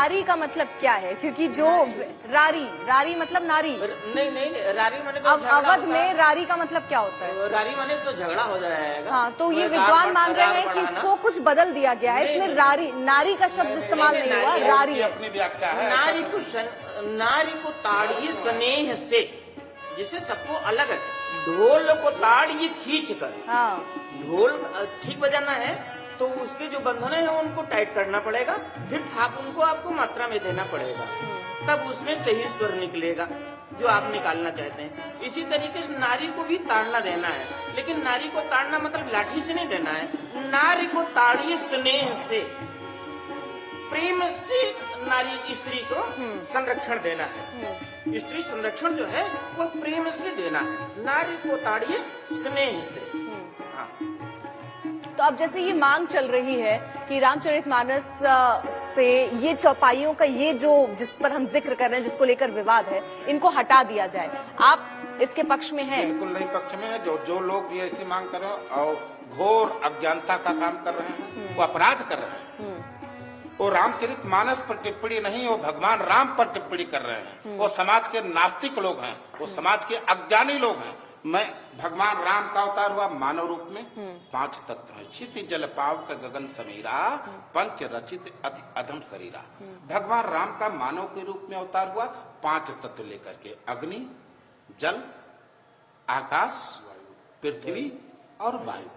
रारी का मतलब क्या है? क्योंकि जो रारी मतलब नारी। नहीं, रारी माने तो अवध में रारी का मतलब क्या होता है? रारी माने तो झगड़ा हो जाएगा। हाँ, तो ये विद्वान मान रहे हैं कि इसको कुछ बदल दिया गया है, इसमें रारी नारी का शब्द इस्तेमाल नहीं हुआ, रारी है। अपनी व्याख्या है। नारी को ताड़िए स्नेह से, जिससे सबको अलग है। ढोल को ताड़िए खींच कर, हाँ, ढोल ठीक बजाना है तो उसके जो बंधन है उनको टाइट करना पड़ेगा, फिर थाप उनको आपको मात्रा में देना पड़ेगा, तब उसमें सही स्वर निकलेगा जो आप निकालना चाहते हैं। इसी तरीके से नारी को भी ताड़ना देना है, लेकिन नारी को ताड़ना मतलब लाठी से नहीं देना है। नारी को ताड़िए स्नेह से, प्रेम से नारी स्त्री को संरक्षण देना है। स्त्री संरक्षण जो है वो प्रेम से देना है, नारी को ताड़िए स्नेह से। हाँ। तो अब जैसे ये मांग चल रही है कि रामचरितमानस से ये चौपाइयों का ये जो जिस पर हम जिक्र कर रहे हैं, जिसको लेकर विवाद है, इनको हटा दिया जाए, आप इसके पक्ष में हैं? बिल्कुल नहीं पक्ष में है। जो लोग ये ऐसी मांग कर रहे हैं और घोर अज्ञानता का काम कर रहे हैं, वो अपराध कर रहे हैं। वो रामचरितमानस पर टिप्पणी नहीं, वो भगवान राम पर टिप्पणी कर रहे हैं। वो समाज के नास्तिक लोग हैं, वो समाज के अज्ञानी लोग हैं। मैं भगवान राम का अवतार हुआ मानव रूप में। 5 तत्व है, क्षिति जल पावक गगन समीरा, पंच रचित अति अधम शरीरा। भगवान राम का मानव के रूप में अवतार हुआ 5 तत्व लेकर के, अग्नि, जल, आकाश, पृथ्वी और वायु।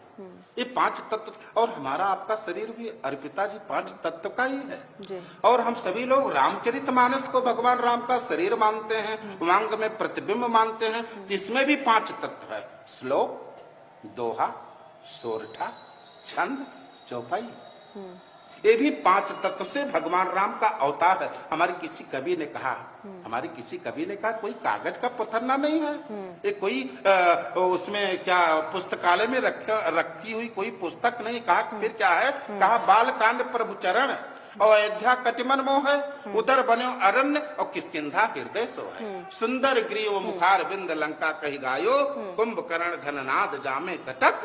ये 5 तत्व, और हमारा आपका शरीर भी अर्पिता जी 5 तत्व का ही है जी। और हम सभी लोग रामचरितमानस को भगवान राम का शरीर मानते हैं, वांग में प्रतिबिंब मानते हैं। इसमें भी 5 तत्व है, श्लोक, दोहा, सोरठा, छंद, चौपाई। ये भी 5 तत्व से भगवान राम का अवतार है। हमारे किसी कवि ने कहा कोई कागज का पथरना नहीं है, ये कोई उसमें क्या पुस्तकालय में रखी हुई कोई पुस्तक नहीं। कहा फिर क्या है? कहा बाल कांड प्रभु चरण, और अयोध्या कटिमन मोह है, उधर बने अरण्य और किष्किंधा हृदय सो है। सुंदर ग्रीव मुखार बिंद लंका कही गायो, कुंभकर्ण घननाद जामे कटक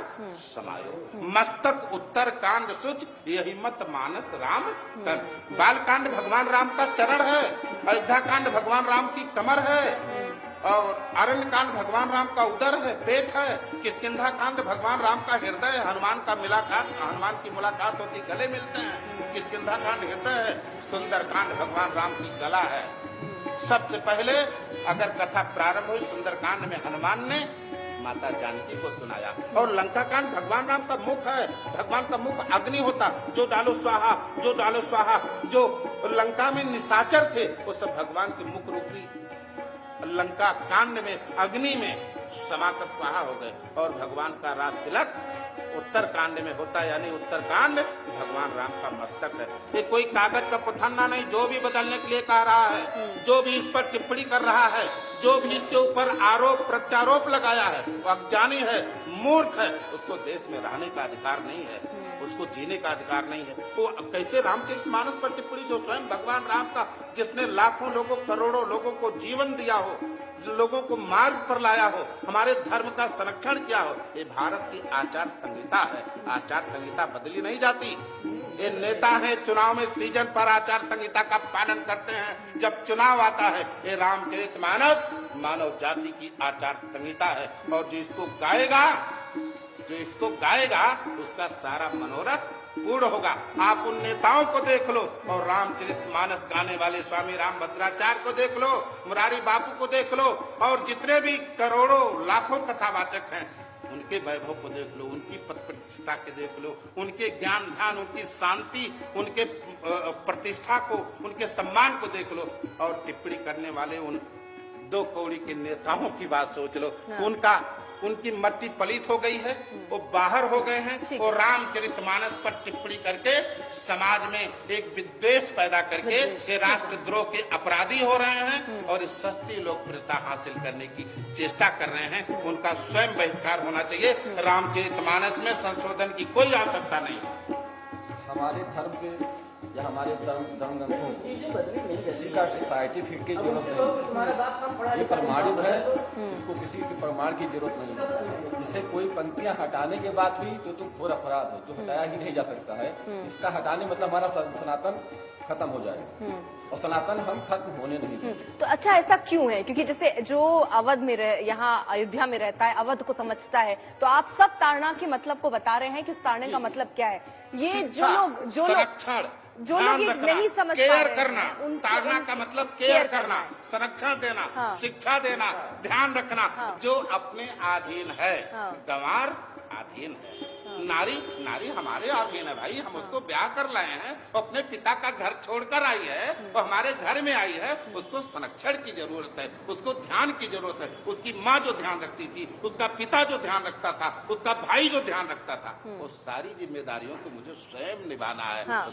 समायो। मस्तक उत्तर कांड सुच, यही मत मानस राम तन। बाल कांड भगवान राम का चरण है, अयोध्या कांड भगवान राम की कमर है, और अरण्य कांड भगवान राम का उदर है, पेट है। किष्किंधा कांड भगवान राम का हृदय है, हनुमान की मुलाकात होती, गले मिलते हैं। किष्किंधा कांड हृदय है। सुंदर कांड भगवान राम की गला है। सबसे पहले अगर कथा प्रारंभ हुई सुंदर कांड में हनुमान ने माता जानकी को सुनाया, और लंका कांड भगवान राम का मुख है। भगवान का मुख अग्नि होता, जो डालो स्वाहा, जो डालो स्वाहा। जो लंका में निशाचर थे वो सब भगवान के मुख रूपी लंका कांड में अग्नि में समाकर स्वाहा हो गए। और भगवान का राज तिलक उत्तर कांड में होता है, यानी उत्तर कांड भगवान राम का मस्तक है। ये कोई कागज का पथरना नहीं। जो भी बदलने के लिए कह रहा है, जो भी इस पर टिप्पणी कर रहा है, जो भी इसके ऊपर आरोप प्रत्यारोप लगाया है, वो अज्ञानी है, मूर्ख है। उसको देश में रहने का अधिकार नहीं है, उसको जीने का अधिकार नहीं है। वो कैसे रामचरितमानस पर टिप्पणी, जो स्वयं भगवान राम का, जिसने लाखों लोगों करोड़ों लोगों को जीवन दिया हो, लोगों को मार्ग पर लाया हो, हमारे धर्म का संरक्षण किया हो। ये भारत की आचार संहिता है। आचार संहिता बदली नहीं जाती। ये नेता है, चुनाव में सीजन पर आचार संहिता का पालन करते हैं। जब चुनाव आता है, ये रामचरितमानस मानव जाति की आचार संहिता है। और जो इसको गाएगा उसका सारा मनोरथ पूर्ण होगा। आप उन नेताओं को देख लो, और रामचरितमानस गाने वाले स्वामी रामभद्राचार्य को देख लो, मुरारी बापू को देख लो, और जितने भी करोड़ों लाखों कथावाचक हैं, उनके वैभव को देख लो, उनकी पद प्रतिष्ठा के देख लो, उनके ज्ञान ध्यान, उनकी शांति, उनके प्रतिष्ठा को, उनके सम्मान को देख लो। और टिप्पणी करने वाले उन 2 कौड़ी के नेताओं की बात सोच लो। उनकी मट्टी पलीत हो गई है, वो बाहर हो गए हैं, और रामचरितमानस पर टिप्पणी करके समाज में एक विद्वेष पैदा करके ये राष्ट्रद्रोह के अपराधी हो रहे हैं, और इस सस्ती लोकप्रियता हासिल करने की चेष्टा कर रहे हैं। उनका स्वयं बहिष्कार होना चाहिए। रामचरितमानस में संशोधन की कोई आवश्यकता नहीं है। हमारे धर्म के या हमारे धर्म ग्रंथों किसी का सर्टिफिकेट की जरूरत नहीं, ये प्रमाणित है, इसको किसी के प्रमाण की जरूरत नहीं है। जिससे कोई पंक्तियां हटाने के बाद हुई तो घोर अपराध है, जो हटाया ही नहीं जा सकता है। इसका हटाने मतलब हमारा सनातन खत्म हो जाए और सनातन हम खत्म होने नहीं देंगे। तो अच्छा ऐसा क्यों है? क्योंकि जैसे जो अवध में यहाँ अयोध्या में रहता है, अवध को समझता है, तो आप सब ताड़ना के मतलब को बता रहे हैं कि उस ताड़ने का मतलब क्या है? ये जो लोग संरक्षण, जो लोग ये नहीं समझ पा केयर रहे करना, हैं, उन- ताड़ना का मतलब केयर करना, संरक्षण देना, हाँ। शिक्षा देना, ध्यान रखना, हाँ। जो अपने अधीन है। हाँ। गंवार अधीन है, नारी हमारे अधीन है भाई। हम उसको ब्याह कर लाए हैं, वो अपने पिता का घर छोड़कर आई है, वो हमारे घर में आई है, उसको संरक्षण की जरूरत है, उसको ध्यान की जरूरत है। उसकी माँ जो ध्यान रखती थी, उसका पिता जो ध्यान रखता था, उसका भाई जो ध्यान रखता था, वो सारी जिम्मेदारियों को मुझे स्वयं निभाना है। हाँ।